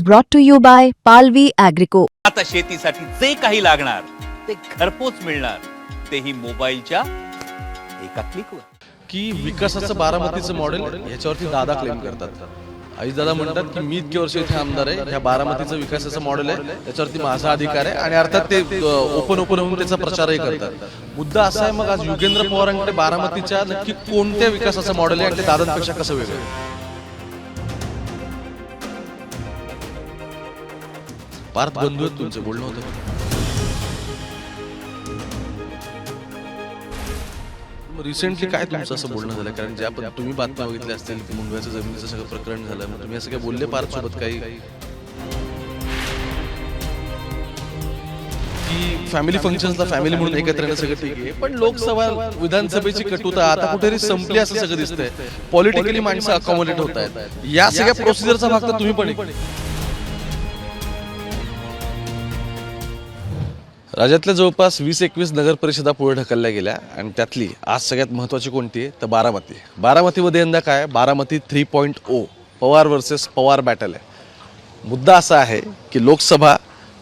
brought to you by Palvi Agrico. आता शेतीसाठी जे काही लागणार ते घरपोच मिळणार, तेही मोबाईलच्या एका क्लिकवर. की विकासाचं बारामतीचं मॉडेल ह्याच्यावरती दादा क्लेम करतात। आई दादा म्हणतात की मी इतके वर्ष इथे आमदार आहे, ह्या बारामतीचं विकासाचं मॉडेल आहे, त्याच्यावरती माझा अधिकार आहे आणि अर्थात ते ओपन होऊन त्याचा प्रचारही करतात। मुद्दा असा आहे, मग आज युगेंद्र पवारांकडे बारामतीच्या नक्की कोणत्या विकासाचं मॉडेल आहे आणि ते दादांपेक्षा कसं वेगळं आहे? पार्थ बंधू आहेत तुमचं बोलणं होतं। रिसेंटली काय तुमचं असं बोलणं झालं? कारण ज्या तुम्ही बातम्या बघितल्या असतील की मुंबईचं जमिनीचं सगळं प्रकरण झालं, मग तुम्ही असं काय बोलले पार्थ सोबत काही की फॅमिली फंक्शन्सला फॅमिली म्हणून एकत्र येणं सगळं ठीक आहे, पण लोकसभा विधानसभेची कटुता आता कुठेतरी संपली असं सगळं दिसतंय। पॉलिटिकली माणसं अकॉमोडेट होत आहेत, या सगळ्या प्रोसिजरचा भाग तर तुम्ही पण राज्यातल्या जवळपास 20-21 नगर परिषदा पुढे ढकलल्या गेल्या आणि त्यातली आज सगळ्यात महत्त्वाची कोणती आहे तर बारामतीमध्ये यंदा काय बारामती 3.0 पवार वर्सेस पवार बॅटल आहे। मुद्दा असा आहे की लोकसभा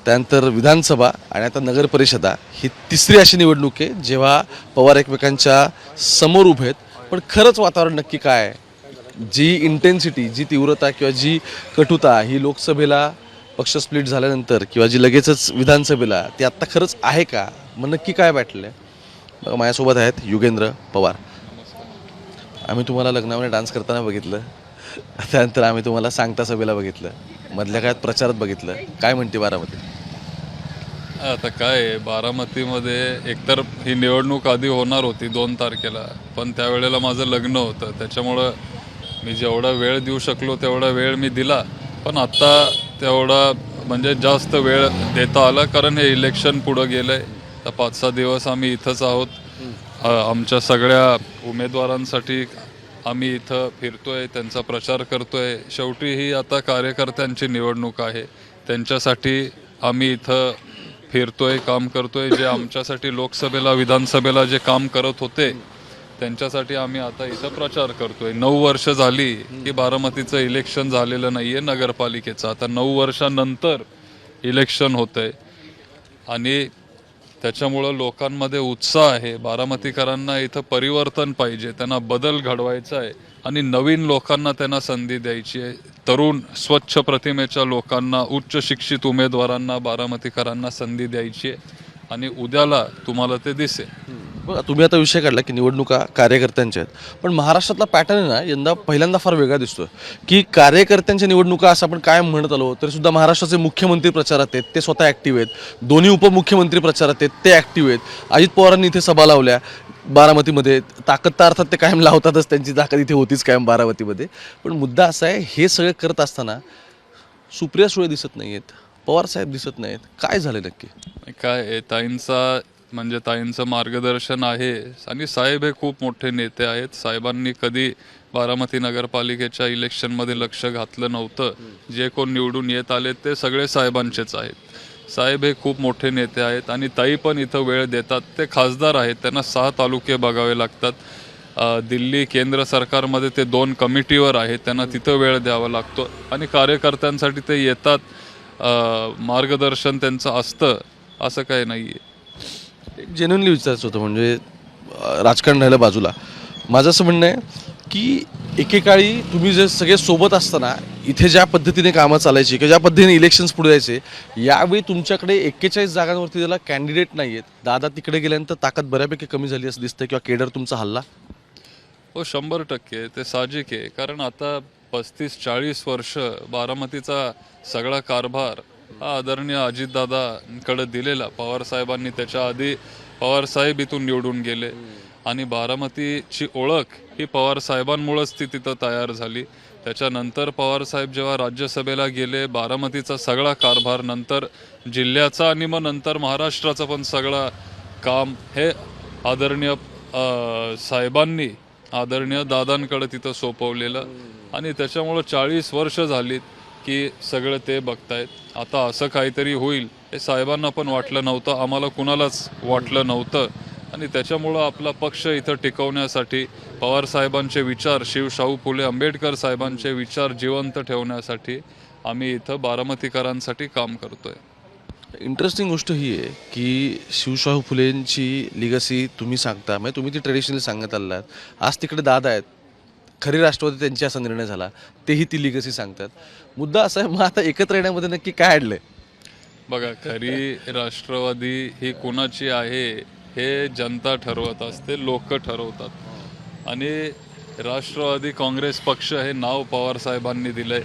त्यानंतर विधानसभा आणि आता नगर परिषदा ही तिसरी अशी निवडणूक आहे जेव्हा पवार एकमेकांच्या समोर उभे आहेत। पण खरंच वातावरण नक्की काय आहे? जी इंटेन्सिटी, जी तीव्रता किंवा जी कटुता ही लोकसभेला पक्ष स्प्लिट झाल्यानंतर किंवा जी लगेचच विधानसभेला ती आत्ता खरंच आहे का? मग नक्की काय वाटलं आहे? माझ्यासोबत आहेत युगेंद्र पवार। आम्ही तुम्हाला लग्नामध्ये डान्स करताना बघितलं, त्यानंतर आम्ही तुम्हाला सांगता सभेला बघितलं, मधल्या काळात प्रचारात बघितलं। काय म्हणते बारामती? आता काय बारामतीमध्ये एकतर ही निवडणूक आधी होणार होती 2 तारखेला, पण त्यावेळेला माझं लग्न होतं, त्याच्यामुळं मी जेवढा वेळ देऊ शकलो तेवढा वेळ मी दिला, पण आत्ता तेवढा म्हणजे जास्त वेळ देता आला कारण हे इलेक्शन पुढं गेलं आहे। तर 5-6 दिवस आम्ही इथंच आहोत, आमच्या सगळ्या उमेदवारांसाठी आम्ही इथं फिरतोय, त्यांचा प्रचार करतोय। शेवटी ही आता कार्यकर्त्यांची निवडणूक आहे, त्यांच्यासाठी आम्ही इथं फिरतोय, काम करतोय। जे आमच्यासाठी लोकसभेला विधानसभेला जे काम करत होते त्यांच्यासाठी आम्ही आता इथं प्रचार करतोय। 9 वर्ष झाली की बारामतीचं इलेक्शन झालेलं नाहीये नगरपालिकेचं, आता 9 वर्षानंतर इलेक्शन होतंय आणि त्याच्यामुळं लोकांमध्ये उत्साह आहे। बारामतीकरांना इथं परिवर्तन पाहिजे, त्यांना बदल घडवायचा आहे आणि नवीन लोकांना त्यांना संधी द्यायची आहे। तरुण स्वच्छ प्रतिमेच्या लोकांना, उच्च शिक्षित उमेदवारांना बारामतीकरांना संधी द्यायची आहे आणि उद्याला तुम्हाला ते दिसेल। बघा, तुम्ही आता विषय काढला की निवडणुका कार्यकर्त्यांच्या आहेत, पण महाराष्ट्रातला पॅटर्न आहे ना यंदा पहिल्यांदा फार वेगळा दिसतोय की कार्यकर्त्यांच्या निवडणुका असं आपण कायम म्हणत आलो तरी सुद्धा महाराष्ट्राचे मुख्यमंत्री प्रचारात आहेत, ते स्वतः ॲक्टिव्ह आहेत। दोन्ही उपमुख्यमंत्री प्रचारात आहेत, ते ॲक्टिव्ह आहेत। अजित पवारांनी इथे सभा लावल्या बारामतीमध्ये, ताकद तर अर्थात ते कायम लावतातच, त्यांची ताकद इथे होतीच कायम बारामतीमध्ये। पण मुद्दा असा आहे, हे सगळं करत असताना सुप्रिया सुळे दिसत नाही आहेत, पवार साहेब दिसत नाहीत, काय झालं नक्की? काय ताईंचं मार्गदर्शन आहे आणि साहेब हे खूप मोठे नेते आहेत। साहेबांनी कधी बारामती नगरपालिकेच्या इलेक्शनमध्ये लक्ष घातलं नव्हतं, जे कोण निवडून येत आले ते सगळे साहेबांचेच आहेत। साहेब हे खूप मोठे नेते आहेत आणि ताई पण इथं वेळ देतात, ते खासदार आहेत, त्यांना 6 तालुके बघावे लागतात। दिल्ली केंद्र सरकारमध्ये ते 2 कमिटीवर आहेत, त्यांना तिथं वेळ द्यावा लागतो आणि कार्यकर्त्यांसाठी ते येतात, मार्गदर्शन त्यांचं असतं, असं काही नाही आहे। जेन्युइनली विचारायचं होतं, म्हणजे राजकारण राहिलं बाजूला, माझं असं म्हणणं आहे की एकेकाळी तुम्ही जे सगळे सोबत असताना इथे ज्या पद्धतीने कामं चालायची किंवा ज्या पद्धतीने इलेक्शन्स पुढे जायचे, यावेळी तुमच्याकडे 41 जागांवरती त्याला कॅन्डिडेट नाही आहेत। दादा तिकडे गेल्यानंतर ताकद बऱ्यापैकी कमी झाली असं दिसतं किंवा केडर तुमचा हल्ला? हो, 100% ते साहजिक आहे, कारण आता 35-40 वर्ष बारामतीचा सगळा कारभार हा आदरणीय अजितदादांकडे दिलेला। पवारसाहेबांनी, त्याच्या आधी पवारसाहेब इथून निवडून गेले आणि बारामतीची ओळख ही पवारसाहेबांमुळेच ती तिथं तयार झाली। त्याच्यानंतर पवारसाहेब जेव्हा राज्यसभेला गेले, बारामतीचा सगळा कारभार, नंतर जिल्ह्याचा आणि मग नंतर महाराष्ट्राचं पण सगळं काम हे आदरणीय साहेबांनी आदरणीय दादांकडे तिथं सोपवलेलं आणि त्याच्यामुळं 40 वर्ष झालीत की सगळं ते बघतायत। आता असं काहीतरी होईल हे साहेबांना पण वाटलं नव्हतं, आम्हाला कुणालाच वाटलं नव्हतं आणि त्याच्यामुळं आपला पक्ष इथं टिकवण्यासाठी पवार साहेबांचे विचार, शाहू फुले आंबेडकर साहेबांचे विचार जिवंत ठेवण्यासाठी आम्ही इथं बारामतीकरांसाठी काम करतोय. इंटरेस्टिंग गोष्ट ही आहे की शिवशाहू फुलेंची लिगसी तुम्ही सांगता, म्हणजे तुम्ही ती ट्रेडिशनली सांगत आलात. आज तिकडे दादा आहेत, खरी राष्ट्रवादी त्यांची असा निर्णय झाला, तेही ती लिगसी सांगतात. मुद्दा असा आहे, मग आता एकत्र येण्यामध्ये नक्की काय अडलंय? बघा, खरी राष्ट्रवादी ही कुणाची आहे हे जनता ठरवत असते, लोक ठरवतात. आणि राष्ट्रवादी काँग्रेस पक्ष हे नाव पवार साहेबांनी दिलंय.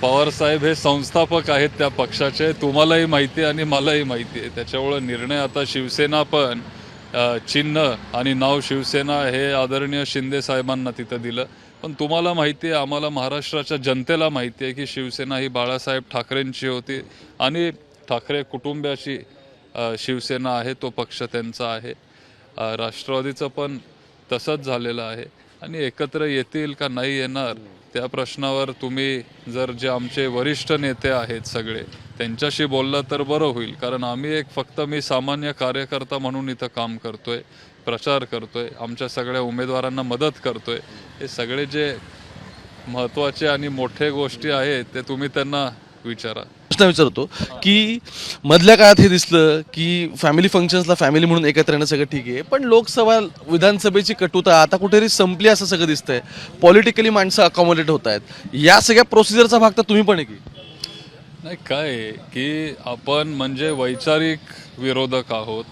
पवार साहेब हे संस्थापक आहेत त्या पक्षाचे, तुम्हालाही माहिती आहे आणि मलाही माहिती आहे. त्याच्यामुळं निर्णय आता शिवसेना पण चिन्ह आणि नाव शिवसेना हे आदरणीय शिंदे साहेबांना तिथं दिलं. पण तुम्हाला माहिती आहे, आम्हाला महाराष्ट्राच्या जनतेला माहिती आहे की शिवसेना ही बाळासाहेब ठाकरेंची होती आणि ठाकरे कुटुंबाची शिवसेना आहे, तो पक्ष त्यांचा आहे. राष्ट्रवादीचं पण तसंच झालेलं आहे. आणि एकत्र येतील का नाही येणार त्या प्रश्नावर तुम्ही जर जे आमचे वरिष्ठ नेते आहेत सगळे त्यांच्याशी बोलला तर बरं होईल. कारण आम्ही फक्त मी सामान्य कार्यकर्ता म्हणून इथं काम करतोय, प्रचार करतोय, आमच्या सगळ्या उमेदवारांना मदत करतोय. हे सगळे जे महत्त्वाचे आणि मोठे गोष्टी आहेत ते तुम्ही त्यांना विचारा. प्रश्न विचारतो की मधल्या काळात हे दिसलं की फॅमिली फंक्शन्सला फॅमिली म्हणून एकत्र येणं सगळं ठीक आहे, पण लोकसभा विधानसभेची कटुता आता कुठेतरी संपली असं सगळं दिसतंय. पॉलिटिकली माणसं अकॉमोडेट होत आहेत. या सगळ्या प्रोसिजरचा भाग तर तुम्ही पण आहे की नाही? काय आहे की आपण म्हणजे वैचारिक विरोधक आहोत.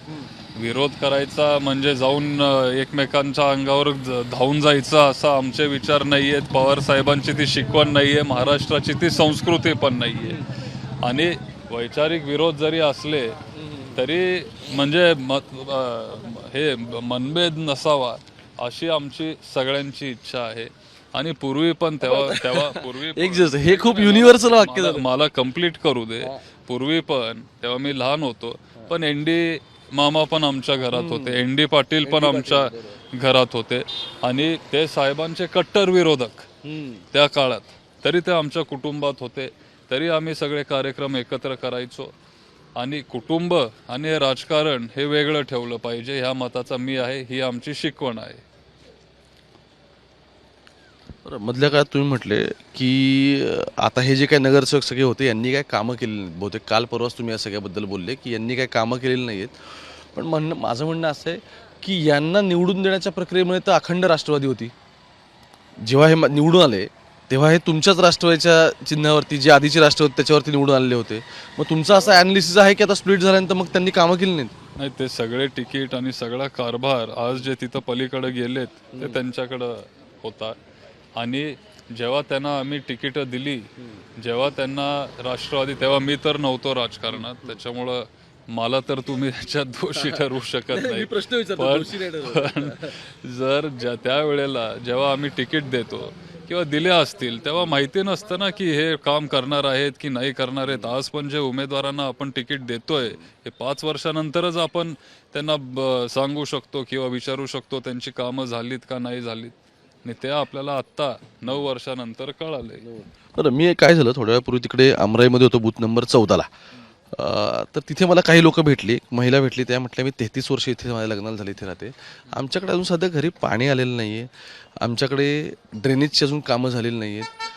विरोध करायचा म्हणजे जाऊन एकमेकांच्या अंगावर धावून जायचं असा आमचे विचार नाही आहेत. पवार साहेबांची ती शिकवण नाही आहे, महाराष्ट्राची ती संस्कृती पण नाही आहे. आणि वैचारिक विरोध जरी असले तरी म्हणजे हे मनभेद नसावा अशी आमची सगळ्यांची इच्छा आहे. आणि पूर्वी पण तेव्हा पूर्वी एक हे खूप युनिव्हर्सल वाक्य झालं. मला कंप्लीट करू दे. पूर्वी पण तेव्हा मी लहान होतो, पण एनडी मामा पण आमच्या घरात होते, एनडी पाटील पण आमच्या घरात होते आणि ते साहेबांचे कट्टर विरोधक त्या काळात. तरी ते आमच्या कुटुंबात होते, तरी आम्ही सगळे कार्यक्रम एकत्र करायचो. आणि कुटुंब आणि राजकारण हे वेगळं ठेवलं पाहिजे ह्या मताचा मी आहे, ही आमची शिकवण आहे. मधल्या काळात तुम्ही म्हटले की आता हे जे काही नगरसेवक सगळे होते यांनी काय कामं केलेली नाहीत. बहुतेक काल परवाच तुम्ही या सगळ्याबद्दल बोलले की यांनी काय कामं केलेली नाही आहेत. पण माझं म्हणणं असं आहे की यांना निवडून देण्याच्या प्रक्रियेमुळे तर अखंड राष्ट्रवादी होती. जेव्हा हे निवडून आले तेव्हा हे तुमच्याच राष्ट्रवादीच्या चिन्हावरती, जे आधीचे राष्ट्रवादी त्याच्यावरती निवडून आलेले होते. मग तुमचं असं ॲनालिसिस आहे की आता स्प्लिट झाल्यानंतर मग त्यांनी कामं केली नाहीत? नाही, ते सगळे तिकीट आणि सगळा कारभार आज जे तिथं पलीकडे गेलेत ते त्यांच्याकडं होता. आणि जेव्हा त्यांना आम्ही तिकीटं दिली, जेव्हा त्यांना राष्ट्रवादी, तेव्हा मी तर नव्हतो राजकारणात, त्याच्यामुळं मला तर तुम्ही याच्यात दोषी ठरवू शकत नाही. पण जर त्या वेळेला जेव्हा आम्ही तिकीट देतो किंवा दिले असतील तेव्हा माहिती नसतं ना की हे काम करणार आहेत की नाही करणार आहेत. आज पण जे उमेदवारांना आपण तिकीट देतोय हे 5 वर्षानंतरच आपण त्यांना सांगू शकतो किंवा विचारू शकतो त्यांची कामं झालीत का नाही झालीत. आणि ते आपल्याला आत्ता 9 वर्षानंतर कळाले. बरं, मी काय झालं थोड्या वेळापूर्वी तिकडे अमराईमध्ये होतो, बूथ नंबर 14ला. तर तिथे मला काही लोक भेटली, महिला भेटली. त्या म्हटल्या मी 33 वर्ष इथे माझ्या लग्नाला झाले इथे राहते. आमच्याकडे अजून सध्या घरी पाणी आलेलं नाही आहे, आमच्याकडे ड्रेनेजची अजून कामं झालेली नाही आहेत.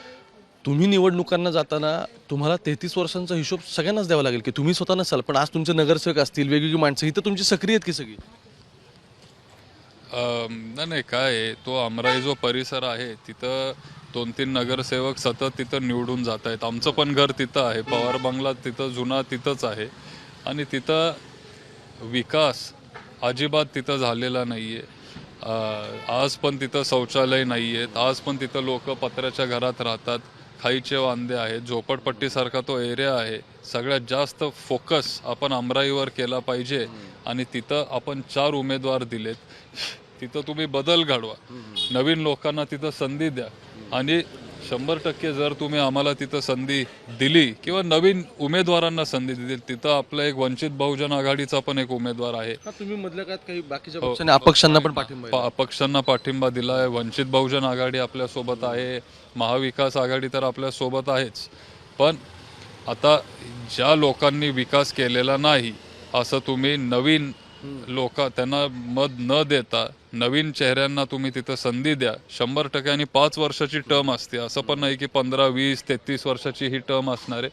तुम्ही निवडणुकांना जाताना तुम्हाला 33 वर्षांचा हिशोब सगळ्यांनाच द्यावा लागेल की तुम्ही स्वतः नसाल, पण आज तुमचे नगरसेवक असतील, वेगवेगळी माणसं इथं तुमची सक्रिय आहेत की सगळी? नाही, काय आहे, तो अमराई जो परिसर आहे तिथं 2-3 नगरसेवक सतत तिथं निवडून जात आहेत. आमचं पण घर तिथं आहे, पवार बंगला तिथं जुना तिथंच आहे. आणि तिथं विकास अजिबात तिथं झालेला नाही आहे. आज पण तिथं शौचालय नाही आहेत, आज पण तिथं लोक पत्र्याच्या घरात राहतात, खाईचे वांदे आहेत, झोपडपट्टीसारखा तो एरिया आहे. सगळ्यात जास्त फोकस आपण अमराईवर केला पाहिजे आणि तिथं आपण 4 उमेदवार दिलेत. तिथं तुम्ही बदल घडवा, नवीन लोकांना तिथं संधी द्या. आणि 100% जर तुम्ही आम्हाला तिथं संधी दिली किंवा नवीन उमेदवारांना संधी दिली, तिथं आपला एक वंचित बहुजन आघाडीचा पण एक उमेदवार आहे. तुम्ही मधल्या काळात काही बाकीच्या पक्षांनी अपक्षांना पण पाठिंबा अपक्षांना पाठिंबा दिला आहे. वंचित बहुजन आघाडी आपल्यासोबत आहे, महाविकास आघाडी तर आपल्यासोबत आहेच. पण आता ज्या लोकांनी विकास केलेला नाही असं तुम्ही नवीन लोक त्यांना मत न देता नवीन चेहऱ्यांना तुम्ही तिथं संधी द्या. 100% आणि 5 वर्षाची टर्म असते, असं पण नाही की 15, 20, 33 वर्षाची ही टर्म असणार आहे.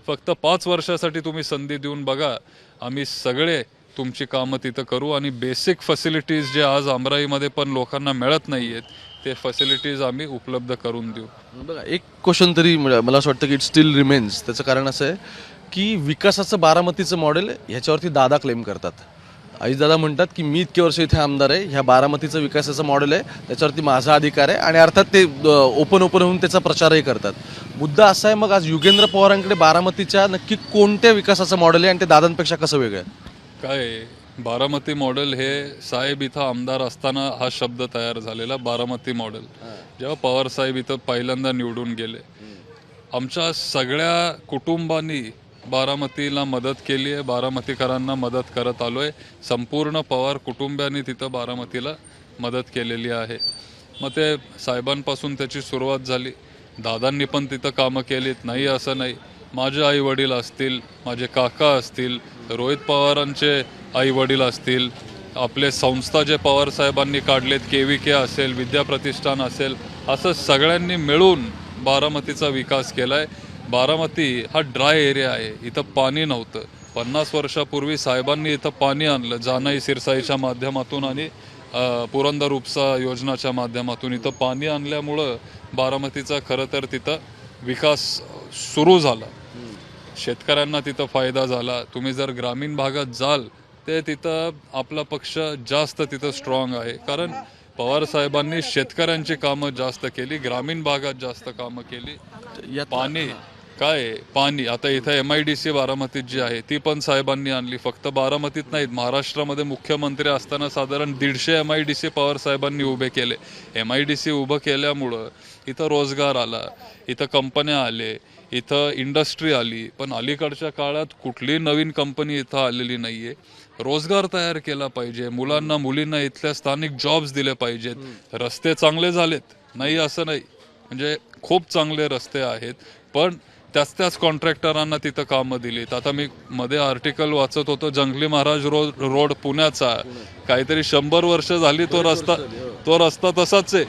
फक्त 5 वर्षासाठी तुम्ही संधी देऊन बघा. आम्ही सगळे तुमची कामं तिथं करू आणि बेसिक फॅसिलिटीज जे आज अमराईमध्ये पण लोकांना मिळत नाही आहेत ते फॅसिलिटीज आम्ही उपलब्ध करून देऊ. बघा, एक क्वेश्चन तरी मला असं वाटतं की इट स्टील रिमेन्स. त्याचं कारण असं आहे की विकासाचं बारामतीचं मॉडेल ह्याच्यावरती दादा क्लेम करतात. दादा म्हणतात की मी इतके वर्ष इथे आमदार आहे, ह्या बारामतीचं विकासाचं मॉडेल आहे, त्याच्यावरती माझा अधिकार आहे आणि अर्थात ते ओपन होऊन त्याचा प्रचारही करतात. मुद्दा असा आहे, मग आज युगेंद्र पवारांकडे बारामतीच्या नक्की कोणत्या विकासाचं मॉडेल आहे आणि ते दादांपेक्षा कसं वेगळं आहे? काय बारामती मॉडेल हे साहेब इथं आमदार असताना हा शब्द तयार झालेला. बारामती मॉडेल जेव्हा पवार साहेब इथं पहिल्यांदा निवडून गेले, आमच्या सगळ्या कुटुंबांनी बारामतीला मदत केली आहे, बारामतीकरांना मदत करत आलो आहे. संपूर्ण पवार कुटुंबियांनी तिथं बारामतीला मदत केलेली आहे. मग ते साहेबांपासून त्याची सुरुवात झाली. दादांनी पण तिथं कामं केलीत, नाही असं नाही. माझे आई वडील असतील, माझे काका असतील, रोहित पवारांचे आई वडील असतील, आपले संस्था जे पवार साहेबांनी काढलेत, KVK असेल, विद्याप्रतिष्ठान असेल, असं सगळ्यांनी मिळून बारामतीचा विकास केला आहे. बारामती हा ड्राय एरिया आहे, इथं पाणी नव्हतं. 50 वर्षापूर्वी साहेबांनी इथं पाणी आणलं, जानाई सिरसाईच्या माध्यमातून आणि पुरंदर उपसा योजनाच्या माध्यमातून इथं पाणी आणल्यामुळं बारामतीचा खरं तर तिथं विकास सुरू झाला. शेतकऱ्यांना तिथं फायदा झाला. तुम्ही जर ग्रामीण भागात जाल ते तिथं आपला पक्ष जास्त तिथं स्ट्रॉंग आहे, कारण पवार साहेबांनी शेतकऱ्यांची कामं जास्त केली, ग्रामीण भागात जास्त कामं केली. पाणी काय पाणी आता इथं MIDC बारामतीत जी आहे ती पण साहेबांनी आणली. फक्त बारामतीत नाहीत, महाराष्ट्रामध्ये मुख्यमंत्री असताना साधारण 150 MIDC पवार साहेबांनी उभे केले. MIDC उभं केल्यामुळं इथं रोजगार आला, इथं कंपन्या आले, इथं इंडस्ट्री आली. पण अलीकडच्या काळात कुठलीही नवीन कंपनी इथं आलेली नाहीये. रोजगार तयार केला पाहिजे, मुलांना मुलींना इथल्या स्थानिक जॉब्स दिले पाहिजेत. रस्ते चांगले झालेत, नाही असं नाही, म्हणजे खूप चांगले रस्ते आहेत, पण त्याच कॉन्ट्रॅक्टरांना तिथं कामं दिलीत. आता मी मध्ये आर्टिकल वाचत होतो, जंगली महाराज रोड पुण्याचा काहीतरी 100 वर्ष झाली तो रस्ता तसाच आहे.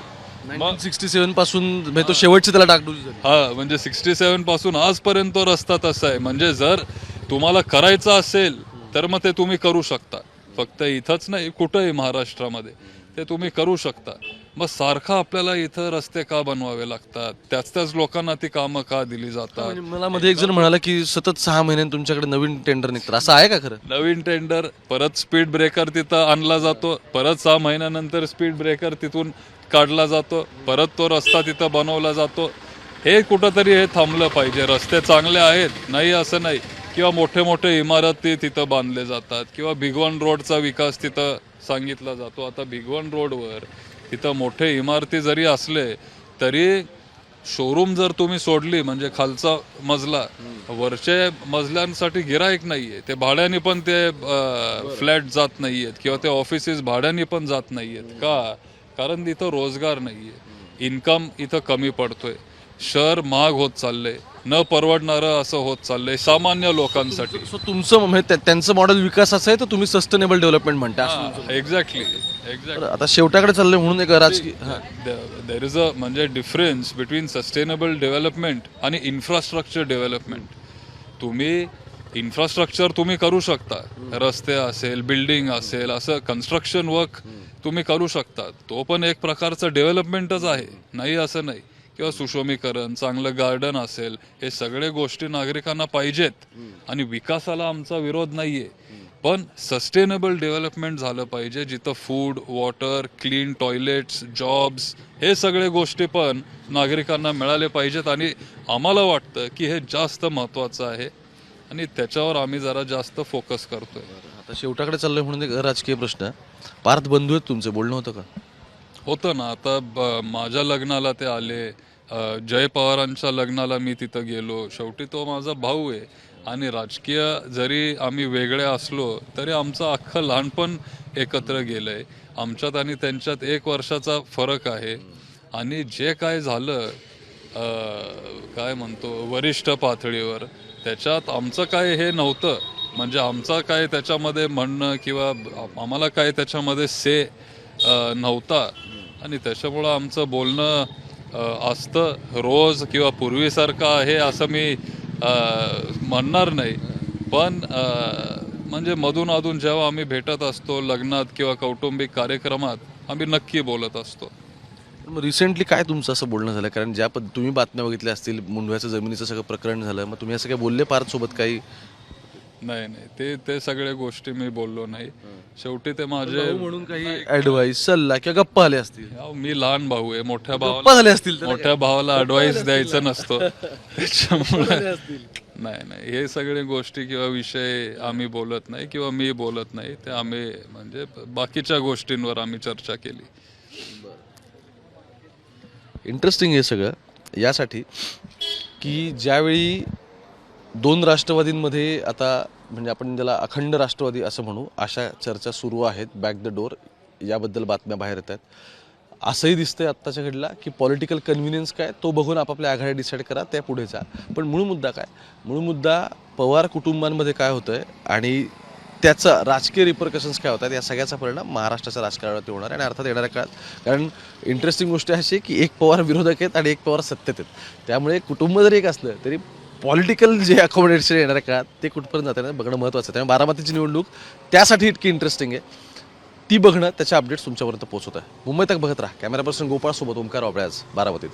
1967 पासून तो शेवटची त्याला डागडुजी झाली. हा, म्हणजे 67 पासून आजपर्यंत तो रस्ता तसा आहे. म्हणजे जर तुम्हाला करायचं असेल तर मग ते तुम्ही करू शकता. फक्त इथंच नाही, कुठंही महाराष्ट्रामध्ये ते तुम्ही करू शकता. मग सारखं आपल्याला इथं रस्ते का बनवावे लागतात? त्याच लोकांना ती कामं का दिली जातात? मला मध्ये एक जण म्हणाला की सतत 6 महिन्यांनी तुमच्याकडे नवीन टेंडर निघतात, असं आहे का खरं? नवीन टेंडर, परत स्पीड ब्रेकर तिथं आणला जातो, परत 6 महिन्यानंतर स्पीड ब्रेकर तिथून काढला जातो, परत तो रस्ता तिथं बनवला जातो. हे कुठंतरी हे थांबलं पाहिजे. रस्ते चांगले आहेत, नाही असं नाही, किंवा मोठे मोठे इमारती तिथं बांधले जातात, किंवा भिगवण रोडचा विकास तिथं सांगितला जातो. आता भिगवण रोडवर तिथं मोठे इमारती जरी असले तरी शोरूम जर तुम्ही सोडली, म्हणजे खालचा मजला, वरच्या मजल्यांसाठी गिराईक नाहीये, ते भाड्याने पण ते फ्लॅट जात नाहीयेत, किंवा ते ऑफिसेस भाड्याने पण जात नाहीयेत. का? कारण इथं रोजगार नाहीये, इन्कम इथं कमी पडतोय, शहर महाग होत चाललंय, न परवडणारं असं होत चाललंय सामान्य लोकांसाठी. सो तुमचं म्हणजे त्यांचं मॉडेल विकासाचं आहे, तर तुम्ही सस्टेनेबल डेव्हलपमेंट म्हणता. एक्झॅक्टली. आता शेवटाकडे चाललंय म्हणून एक राजकीय देर इज अ म्हणजे डिफरन्स बिटवीन सस्टेनेबल डेव्हलपमेंट आणि इन्फ्रास्ट्रक्चर डेव्हलपमेंट. तुम्ही इन्फ्रास्ट्रक्चर तुम्ही करू शकता, रस्ते असेल, बिल्डिंग असेल, असं कन्स्ट्रक्शन वर्क तुम्ही करू शकता, तो पण एक प्रकारचं डेव्हलपमेंटच आहे, नाही असं नाही. किंवा सुशोभीकरण, चांगलं गार्डन असेल, हे सगळे गोष्टी नागरिकांना पाहिजेत आणि विकासाला आमचा विरोध नाहीये. पण सस्टेनेबल डेव्हलपमेंट झालं पाहिजे, जिथं food, water, clean toilets, jobs, हे सगळे गोष्टी पण नागरिकांना मिळाले पाहिजेत. आणि आम्हाला वाटतं की हे जास्त महत्त्वाचं आहे आणि त्याच्यावर आम्ही जरा जास्त फोकस करतोय. आता शेवटाकडे चाललंय म्हणून एक राजकीय प्रश्न. पार्थ बंधू आहेत तुमचे, बोलणं होतं का? होतं ना. आता माझ्या लग्नाला ते आले, जय पवारांच्या लग्नाला मी तिथं गेलो. शेवटी तो माझा भाऊ आहे आणि राजकीय जरी आम्ही वेगळे असलो तरी आमचं अख्खं लहानपण एकत्र गेलंय. आमच्यात आणि त्यांच्यात 1 वर्षाचा फरक आहे. आणि जे काय झालं काय म्हणतो वरिष्ठ पातळीवर, त्याच्यात आमचं काय हे नव्हतं. म्हणजे आमचं काय त्याच्यामध्ये म्हणणं किंवा आम्हाला काय त्याच्यामध्ये नव्हता आणि त्याच्यामुळं आमचं बोलणं असतं रोज किंवा पूर्वीसारखं आहे असं मी म्हणणार नाही, पण म्हणजे मधून अधून जेव्हा आम्ही भेटत असतो लग्नात किंवा कौटुंबिक कार्यक्रमात आम्ही नक्की बोलत असतो. मग रिसेंटली काय तुमचं असं बोलणं झालं? कारण ज्या तुम्ही बातम्या बघितल्या असतील, मुंडव्याचं जमिनीचं सगळं प्रकरण झालं, मग तुम्ही असं काय बोलले पार्थ सोबत काही? नाही, ते सगळ्या गोष्टी मी बोललो नाही. शेवटी ते माझे म्हणून काही ऍडवाइस, सल्ला किंवा गप्पा आले असतील? मी लहान भाऊ आहे, मोठ्या गप्पा झाले असतील तर मोठ्या भावाला ऍडवाइस द्यायचं नसतो. त्याच्यामुळे नाही, हे सगळे गोष्टी किंवा विषय आम्ही बोलत नाही किंवा मी बोलत नाही. ते आम्ही म्हणजे बाकीच्या गोष्टींवर आम्ही चर्चा केली. इंटरेस्टिंग हे सगळं यासाठी की ज्यावेळी दोन राष्ट्रवादींमध्ये आता म्हणजे आपण ज्याला अखंड राष्ट्रवादी असं म्हणू, अशा चर्चा सुरू आहेत, बॅक द डोर याबद्दल बातम्या बाहेर येत आहेत. असंही दिसतंय आत्ताच्या घडीला की पॉलिटिकल कन्व्हिनियन्स काय तो बघून आपापल्या आघाड्या डिसाईड करा, त्या पुढे जा. पण मूळ मुद्दा काय? मूळ मुद्दा पवार कुटुंबांमध्ये काय होतंय आणि त्याचा राजकीय रिपरकशन्स काय होतात, या सगळ्याचा परिणाम महाराष्ट्राच्या राजकारणावरती होणार आणि अर्थात येणाऱ्या काळात. कारण इंटरेस्टिंग गोष्ट अशी की एक पवार विरोधक आहेत आणि एक पवार सत्तेत आहेत, त्यामुळे कुटुंब जरी एक असलं तरी पॉलिटिकल जे अकोमोडेशन येणाऱ्या काळात ते कुठपर्यंत जातं बघणं महत्त्वाचं आहे. त्यामुळे बारामतीची निवडणूक त्यासाठी इतकी इंटरेस्टिंग आहे, ती बघणं, त्याच्या अपडेट्स तुमच्यापर्यंत पोहोचवत आहे. मुंबई तक बघत राहा. कॅमेरा पर्सन गोपाळ सोबत ओमकार वाबळे आज बारामतीत.